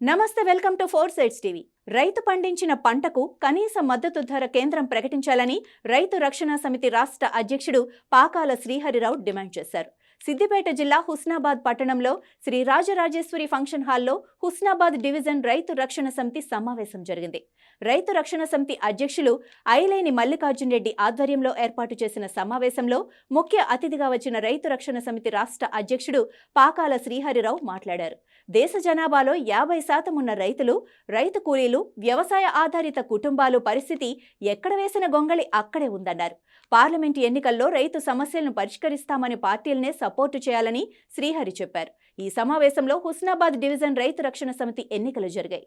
నమస్తే, welcome to 4 sides TV. రైతు పండించిన పంటకు కనీస మద్దతు ధర కేంద్రం ప్రకటించాలని రైతు రక్షణ సమితి రాష్ట్ర అధ్యక్షుడు పాకాల శ్రీహరిరావు డిమాండ్ చేశారు. సిద్దిపేట జిల్లా హుస్నాబాద్ పట్టణంలో శ్రీ రాజరాజేశ్వరి ఫంక్షన్ హాల్లో హుస్నాబాద్ డివిజన్ రైతు రక్షణ సమితి సమావేశం జరిగింది. రైతు రక్షణ సమితి అధ్యక్షులు ఐలేని మల్లికార్జున్ రెడ్డి ఆధ్వర్యంలో ఏర్పాటు చేసిన సమావేశంలో ముఖ్య అతిథిగా వచ్చిన రైతు రక్షణ సమితి రాష్ట్ర అధ్యక్షుడు పాకాల శ్రీహరిరావు మాట్లాడారు. దేశ జనాభాలో 50% ఉన్న రైతులు, రైతు కూలీలు, వ్యవసాయ ఆధారిత కుటుంబాలు పరిస్థితి ఎక్కడ వేసిన గొంగళి అక్కడే ఉందన్నారు. పార్లమెంటు ఎన్నికల్లో రైతు సమస్యలను పరిష్కరిస్తామని పార్టీలనే సపోర్టు చేయాలని శ్రీహరి చెప్పారు. ఈ సమావేశంలో హుస్నాబాద్ డివిజన్ రైతు రక్షణ సమితి ఎన్నికలు జరిగాయి.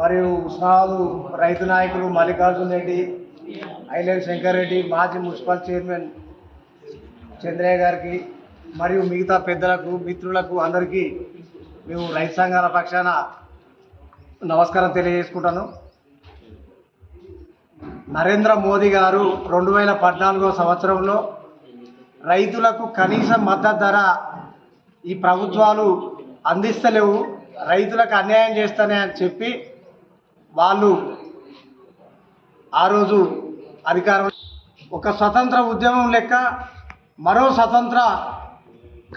మరియు హుస్నాబాద్ రైతు నాయకులు మల్లికార్జున్ రెడ్డి, ఐలేని శంకర్ రెడ్డి, మాజీ మున్సిపల్ చైర్మన్ చంద్రయ్య గారికి మరియు మిగతా పెద్దలకు, మిత్రులకు అందరికీ మేము రైతు సంఘాల పక్షాన నమస్కారం తెలియజేసుకుంటాను. నరేంద్ర మోదీ గారు 2014 సంవత్సరంలో రైతులకు కనీస మద్దతు ధర ఈ ప్రభుత్వాలు అందిస్తలేవు, రైతులకు అన్యాయం చేస్తానే అని చెప్పి వాళ్ళు ఆ రోజు అధికారం ఒక స్వతంత్ర ఉద్యమం లెక్క మరో స్వతంత్ర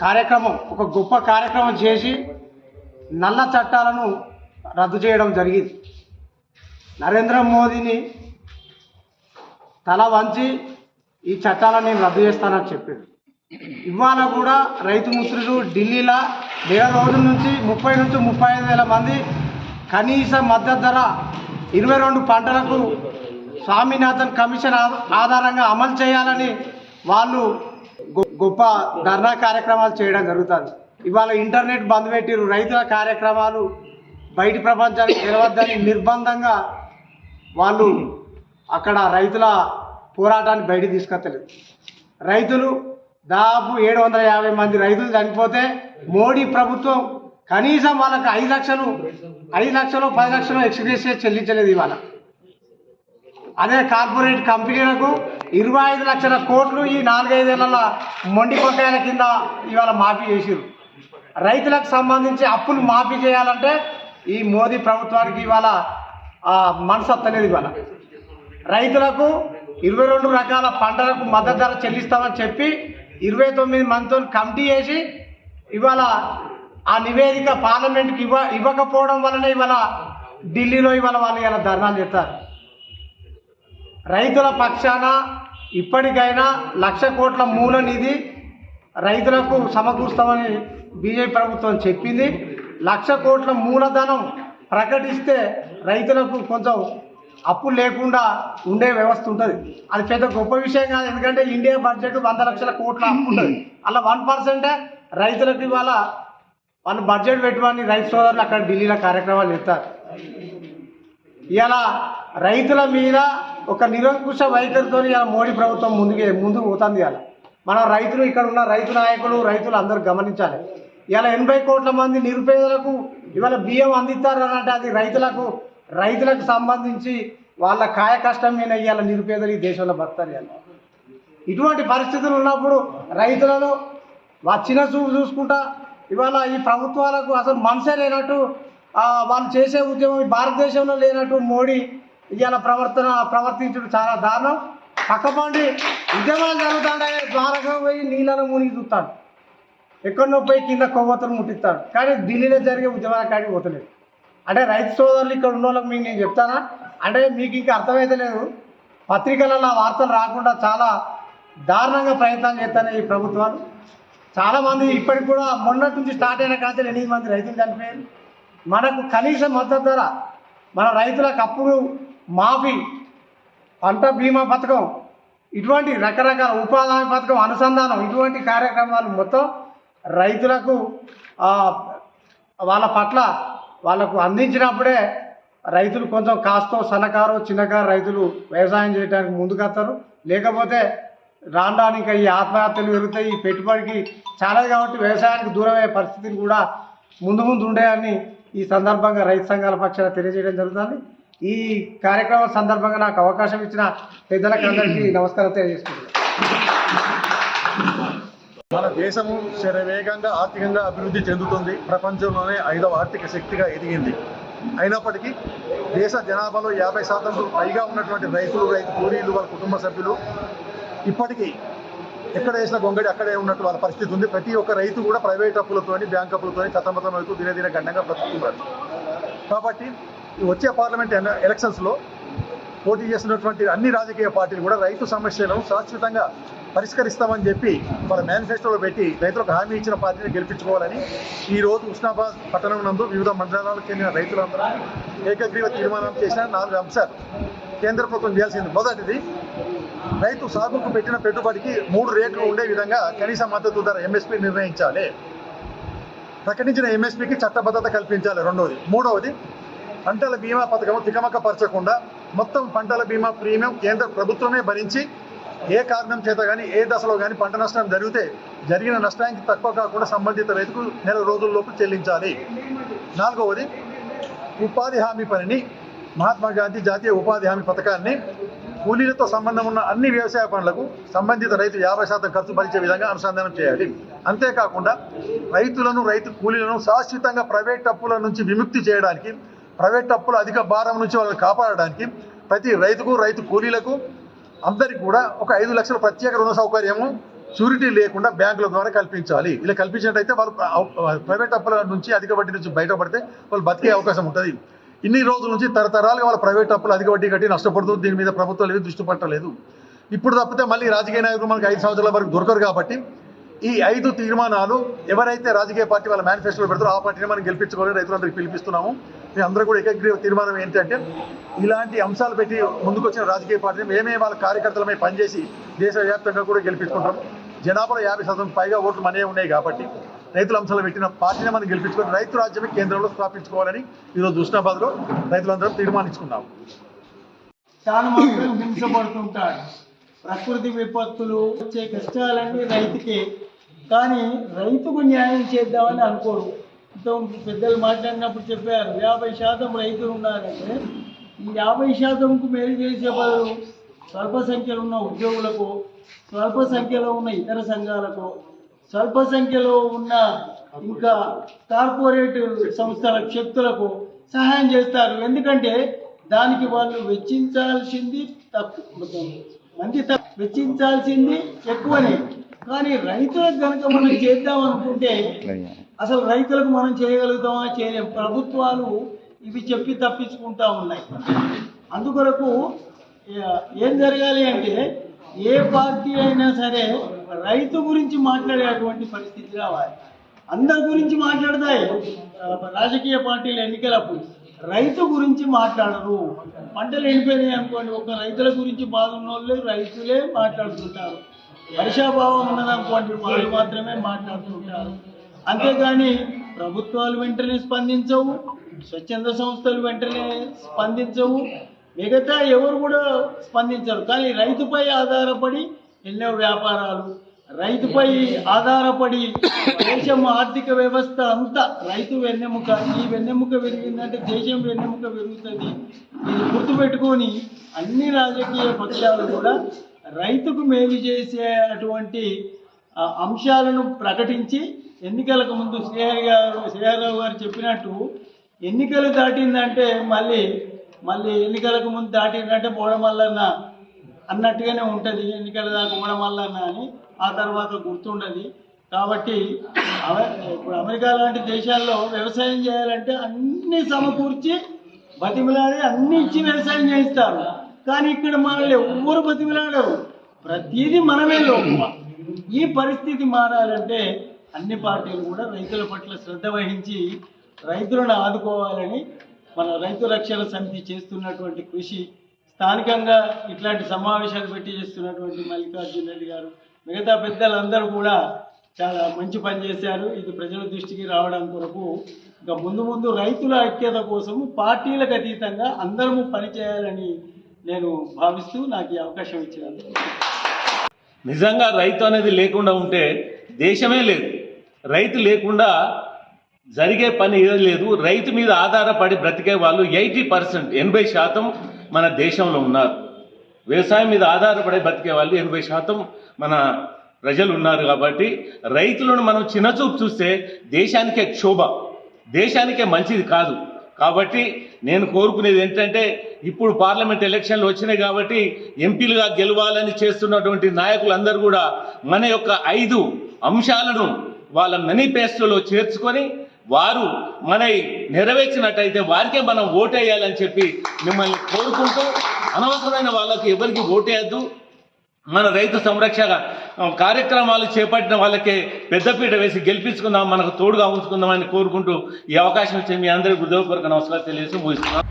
కార్యక్రమం, ఒక గొప్ప కార్యక్రమం చేసి నల్ల చట్టాలను రద్దు చేయడం జరిగింది. నరేంద్ర మోదీని తల వంచి ఈ చట్టాలను నేను రద్దు చేస్తానని చెప్పాడు. ఇవాళ కూడా రైతు మిత్రులు ఢిల్లీలో 1,000 రోజుల నుంచి 30 నుంచి 35 వేల మంది కనీస మద్దతు ధర 22 పంటలకు స్వామినాథన్ కమిషన్ ఆధారంగా అమలు చేయాలని వాళ్ళు గొప్ప ధర్నా కార్యక్రమాలు చేయడం జరుగుతుంది. ఇవాళ ఇంటర్నెట్ బంద్ పెట్టిరు, రైతుల కార్యక్రమాలు బయటి ప్రపంచానికి తెలవద్దని నిర్బంధంగా వాళ్ళు అక్కడ రైతుల పోరాటాన్ని బయటికి తీసుకొస్తలేదు. రైతులు దాదాపు 750 మంది రైతులు చనిపోతే మోడీ ప్రభుత్వం కనీసం వాళ్ళకి 5 లక్షలు 10 లక్షలు ఎక్స్గ్రేషియా చెల్లించలేదు. ఇవాళ అదే కార్పొరేట్ కంపెనీలకు 25 లక్షల కోట్లు ఈ 4-5 ఏళ్ల మొండి కొట్టాల కింద ఇవాళ మాఫీ చేసిరు. రైతులకు సంబంధించి అప్పులు మాఫీ చేయాలంటే ఈ మోదీ ప్రభుత్వానికి ఇవాళ మనసొత్తలేదు. ఇవాళ రైతులకు 22 రకాల పంటలకు మద్దతు ధర చెల్లిస్తామని చెప్పి 29 మందితో కమిటీ చేసి ఇవాళ ఆ నివేదిక పార్లమెంట్కి ఇవ్వకపోవడం వలన ఇవాళ ఢిల్లీలో వాళ్ళు ఇలా ధర్నాలు చేస్తారు. రైతుల పక్షాన ఇప్పటికైనా 1,00,000 కోట్ల మూల నిధి రైతులకు సమకూరుస్తామని బీజేపీ ప్రభుత్వం చెప్పింది. 1,00,000 కోట్ల మూలధనం ప్రకటిస్తే రైతులకు కొంచెం అప్పులు లేకుండా ఉండే వ్యవస్థ ఉంటుంది. అది పెద్ద గొప్ప విషయం కాదు, ఎందుకంటే ఇండియా బడ్జెట్ 100 లక్షల కోట్ల అప్పు ఉంటుంది. అలా 1% రైతులకు ఇవాళ వాళ్ళు బడ్జెట్ పెట్టుకొని రైతు సోదరులు అక్కడ ఢిల్లీలో కార్యక్రమాలు చేస్తారు. ఇలా రైతుల మీద ఒక నిరంకుశ వైఖరితో ఇలా మోడీ ప్రభుత్వం ముందుకు పోతుంది. ఇలా మనం రైతులు, ఇక్కడ ఉన్న రైతు నాయకులు, రైతులు అందరూ గమనించాలి. ఇలా 80 కోట్ల మంది నిరుపేదలకు ఇవాళ బియ్యం అందిస్తారు అనంటే అది రైతులకు సంబంధించి వాళ్ళ కాయ కష్టం మీద ఇవాళ నిరుపేదలు ఈ దేశంలో బతారు. ఇటువంటి పరిస్థితులు ఉన్నప్పుడు రైతులను చిన్న చూపు చూసుకుంటా ఇవాళ ఈ ప్రభుత్వాలకు అసలు మనసే లేనట్టు వాళ్ళు చేసే ఉద్యమం భారతదేశంలో లేనట్టు మోడీ ఇవాళ ప్రవర్తించడం చాలా దారుణం. పక్కపండి ఉద్యమాలు జరుగుతుంటాయి, ద్వారకా పోయి నీళ్ళను మునిగి చూస్తాడు, ఎక్కడో పోయి కింద కొవ్వొత్తులు ముట్టిస్తాడు, కానీ ఢిల్లీలో జరిగే ఉద్యమాల కాడికి పోతలేదు. అంటే రైతు సోదరులు ఇక్కడ ఉన్న వాళ్ళకి మీకు నేను చెప్తానా, అంటే మీకు ఇంకా అర్థమైతే లేదు. పత్రికలలో వార్తలు రాకుండా చాలా దారుణంగా ప్రయత్నాలు చేస్తాయి ఈ ప్రభుత్వాలు. చాలామంది ఇప్పటికి కూడా మొన్నటి నుంచి స్టార్ట్ అయిన కాంచెలు 8 మంది రైతులు చనిపోయారు. మనకు కనీస మద్దతు ధర, మన రైతులకు అప్పులు మాఫీ, పంట బీమా పథకం, ఇటువంటి రకరకాల ఉపాధి హామీ పథకం అనుసంధానం, ఇటువంటి కార్యక్రమాలు మొత్తం రైతులకు వాళ్ళ పట్ల వాళ్ళకు అందించినప్పుడే రైతులు కొంచెం కాస్తో సన్నకారు చిన్నకారు రైతులు వ్యవసాయం చేయడానికి ముందుకొస్తారు. లేకపోతే రాండానికి ఈ ఆత్మహత్యలు పెరుగుతాయి, ఈ పెట్టుబడికి చాలదు. కాబట్టి వ్యవసాయానికి దూరమయ్యే పరిస్థితిని కూడా ముందు ఉండేయని ఈ సందర్భంగా రైతు సంఘాల పక్షాన తెలియజేయడం జరుగుతుంది. ఈ కార్యక్రమం సందర్భంగా నాకు అవకాశం ఇచ్చిన పెద్దలకు అందరికీ నమస్కారం తెలియజేసుకుంటున్నాను. మన దేశము శరవేగంగా ఆర్థికంగా అభివృద్ధి చెందుతుంది. ప్రపంచంలోనే 5వ ఆర్థిక శక్తిగా ఎదిగింది. అయినప్పటికీ దేశ జనాభాలో 50% పైగా ఉన్నటువంటి రైతులు, రైతు కూలీలు, వాళ్ళ కుటుంబ సభ్యులు ఇప్పటికీ ఎక్కడ వేసిన గొంగడి అక్కడే ఉన్నట్టు వాళ్ళ పరిస్థితి ఉంది. ప్రతి ఒక్క రైతు కూడా ప్రైవేట్ అప్పులతోని, బ్యాంక్ అప్పులతోని సతమతమవుతూ దినదిన గండంగా బ్రతుకుతున్నారు. కాబట్టి వచ్చే పార్లమెంట్ ఎలక్షన్స్లో పోటీ చేస్తున్నటువంటి అన్ని రాజకీయ పార్టీలు కూడా రైతు సమస్యలను శాశ్వతంగా పరిష్కరిస్తామని చెప్పి వాళ్ళ మేనిఫెస్టోలో పెట్టి రైతులకు హామీ ఇచ్చిన పార్టీని గెలిపించుకోవాలని ఈరోజు ఉస్నాబాద్ పట్టణం నందు వివిధ మండలాలకు చెందిన రైతులందరూ ఏకగ్రీవ తీర్మానం చేసిన 4 అంశాలు కేంద్ర ప్రభుత్వం చేయాల్సింది. మొదటిది, రైతు సాగుకు పెట్టిన పెట్టుబడికి 3 రేట్లు ఉండే విధంగా కనీస మద్దతు ధర ఎంఎస్పీ నిర్ణయించాలి. ప్రకటించిన ఎంఎస్పీకి చట్టబద్ధత కల్పించాలి. రెండవది. మూడవది, పంటల బీమా పథకం తికమకపరచకుండా మొత్తం పంటల బీమా ప్రీమియం కేంద్ర ప్రభుత్వమే భరించి ఏ కారణం చేత కానీ ఏ దశలో కానీ పంట నష్టం జరిగిన నష్టానికి తక్కువ కాకుండా సంబంధిత రైతుకు నెల రోజుల్లోపు చెల్లించాలి. నాలుగవది, ఉపాధి హామీ పనిని మహాత్మా గాంధీ జాతీయ ఉపాధి హామీ పథకాన్ని కూలీలతో సంబంధం ఉన్న అన్ని వ్యవసాయ పనులకు సంబంధిత రైతు 50% ఖర్చు భరించే విధంగా అనుసంధానం చేయాలి. అంతేకాకుండా రైతు కూలీలను శాశ్వతంగా ప్రైవేట్ అప్పుల నుంచి విముక్తి చేయడానికి, ప్రైవేట్ అప్పుల అధిక భారం నుంచి వాళ్ళని కాపాడడానికి ప్రతి రైతుకు, రైతు కూలీలకు అందరికీ కూడా ఒక 5 లక్షల ప్రత్యేక రుణ సౌకర్యము షూరిటీ లేకుండా బ్యాంకుల ద్వారా కల్పించాలి. ఇలా కల్పించినట్టయితే వాళ్ళు ప్రైవేట్ అప్పుల నుంచి అధిక వడ్డీ నుంచి బయటపడితే వాళ్ళు బతికే అవకాశం ఉంటుంది. ఇన్ని రోజుల నుంచి తరతరాలుగా వాళ్ళ ప్రైవేట్ అప్పులు అధిక వడ్డీ కట్టి నష్టపడుతుంది. దీని మీద ప్రభుత్వాలు ఏది దృష్టి పట్టలేదు. ఇప్పుడు తప్పితే మళ్ళీ రాజకీయ నాయకులు మనకు 5 సంవత్సరాల వరకు దొరకరు. కాబట్టి ఈ 5 తీర్మానాలు ఎవరైతే రాజకీయ పార్టీ వాళ్ళ మేనిఫెస్టోలో పెడతారో ఆ పార్టీని మనం గెలిపించుకోవాలని రైతులందరికీ పిలిపిస్తున్నాము. మేము అందరూ కూడా ఏకగ్రీవ తీర్మానం ఏంటంటే ఇలాంటి అంశాలు పెట్టి ముందుకు వచ్చిన రాజకీయ పార్టీని మేమే వాళ్ళ కార్యకర్తలమై పనిచేసి దేశవ్యాప్తంగా కూడా గెలిపించుకుంటాం. జనాభాలో 50% పైగా ఓట్లు మనమే ఉన్నాయి. కాబట్టి రైతుల అంశాలు పెట్టిన పార్టీని మనం గెలిపించుకొని రైతు రాజ్యమే కేంద్రంలో స్థాపించుకోవాలని ఈరోజు హుస్నాబాద్లో రైతులందరం తీర్మానించుకున్నాం. చాలా మంది హింసపడుతుంటారు. ప్రకృతి విపత్తులు వచ్చే కష్టాలన్నీ రైతుకే, కానీ రైతుకు న్యాయం చేద్దామని అనుకోరు. పెద్దలు మాట్లాడినప్పుడు చెప్పారు 50% రైతులు ఉన్నారంటే ఈ 50%కు మేలు చేసే బదులు స్వల్ప సంఖ్యలో ఉన్న ఉద్యోగులకు, స్వల్ప సంఖ్యలో ఉన్న ఇతర సంఘాలకు, స్వల్ప సంఖ్యలో ఉన్న ఇంకా కార్పొరేట్ సంస్థల శక్తులకు సహాయం చేస్తారు. ఎందుకంటే దానికి వాళ్ళు వెచ్చించాల్సింది వెచ్చించాల్సింది ఎక్కువనే. కానీ రైతులకు కనుక మనం చేద్దాం అనుకుంటే అసలు రైతులకు మనం చేయగలుగుతామా? చేయలేం. ప్రభుత్వాలు ఇవి చెప్పి తప్పించుకుంటా ఉన్నాయి. అందుకొరకు ఏం జరగాలి అంటే ఏ పార్టీ అయినా సరే రైతు గురించి మాట్లాడేటువంటి పరిస్థితి రావాలి. అందరి గురించి మాట్లాడతాయి రాజకీయ పార్టీలు ఎన్నికలప్పుడు, రైతు గురించి మాట్లాడరు. పంటలు ఎండిపోయినాయి అనుకోండి, ఒక రైతుల గురించి బాగున్న వాళ్ళు రైతులే మాట్లాడుతుంటారు. వర్షాభావం ఉన్నదనుకోండి వాళ్ళు మాత్రమే మాట్లాడుతుంటారు. అంతేగాని ప్రభుత్వాలు వెంటనే స్పందించవు, స్వచ్ఛంద సంస్థలు వెంటనే స్పందించవు, మిగతా ఎవరు కూడా స్పందించరు. కానీ రైతుపై ఆధారపడి ఎన్నో వ్యాపారాలు, రైతుపై ఆధారపడి దేశం ఆర్థిక వ్యవస్థ అంతా రైతు వెన్నెముక. ఈ వెన్నెముక పెరిగిందంటే దేశం వెన్నెముక పెరుగుతుంది. ఇది గుర్తుపెట్టుకొని అన్ని రాజకీయ పక్షాలు కూడా రైతుకు మేలు చేసేటువంటి అంశాలను ప్రకటించి ఎన్నికలకు ముందు శ్రీహరిరావు గారు చెప్పినట్టు ఎన్నికలు దాటిందంటే మళ్ళీ ఎన్నికలకు ముందు దాటిందంటే బోడమల్లన్న అన్నట్టుగానే ఉంటుంది. ఎన్నికల దాకా బోడమల్లన్న అని ఆ తర్వాత గుర్తుండదు. కాబట్టి ఇప్పుడు అమెరికా లాంటి దేశాల్లో వ్యవసాయం చేయాలంటే అన్ని సమకూర్చి బతిమిలాడి అన్ని ఇచ్చి వ్యవసాయం చేయిస్తారు. కానీ ఇక్కడ మనల్ని ఎవ్వరు బతిమిలాడరు, ప్రతిదీ మనమే లోపల. ఈ పరిస్థితి మారాలంటే అన్ని పార్టీలు కూడా రైతుల పట్ల శ్రద్ధ వహించి రైతులను ఆదుకోవాలని మన రైతు రక్షణ సమితి చేస్తున్నటువంటి కృషి, స్థానికంగా ఇట్లాంటి సమావేశాలు పెట్టి చేస్తున్నటువంటి మల్లికార్జున రెడ్డి గారు, మిగతా పెద్దలందరూ కూడా చాలా మంచి పని చేశారు. ఇది ప్రజల దృష్టికి రావడం కొరకు ఇంకా ముందు రైతుల ఐక్యత కోసము పార్టీలకు అతీతంగా అందరము పనిచేయాలని నేను భావిస్తూ నాకు ఈ అవకాశం ఇచ్చినందుకు. నిజంగా రైతు అనేది లేకుండా ఉంటే దేశమే లేదు. రైతు లేకుండా జరిగే పని ఏది లేదు. రైతు మీద ఆధారపడి బ్రతికే వాళ్ళు 80% మన దేశంలో ఉన్నారు. వ్యవసాయం మీద ఆధారపడి బ్రతికే వాళ్ళు 80% మన ప్రజలు ఉన్నారు కాబట్టి రైతులను మనం చిన్నచూపు చూస్తే దేశానికే క్షోభ, దేశానికే మంచిది కాదు. కాబట్టి నేను కోరుకునేది ఏంటంటే ఇప్పుడు పార్లమెంట్ ఎలక్షన్లు వచ్చినాయి కాబట్టి ఎంపీలుగా గెలవాలని చేస్తున్నటువంటి నాయకులందరూ కూడా మన యొక్క 5 అంశాలను వాళ్ళ మేనిఫెస్టోలో చేర్చుకొని వారు మన నెరవేర్చినట్టయితే వారికే మనం ఓటేయాలని చెప్పి మిమ్మల్ని కోరుకుంటూ, అనవసరమైన వాళ్ళకి ఎవరికి ఓటేయద్దు. మన రైతు సంరక్షణ కార్యక్రమాలు చేపట్టిన వాళ్ళకే పెద్దపీట వేసి గెలిపించుకుందాం, మనకు తోడుగా ఉంచుకుందామని కోరుకుంటూ ఈ అవకాశం ఇచ్చే మీ అందరికీ హృదయపూర్వక నమస్కారాలు తెలియజేసి ముగిస్తున్నాం.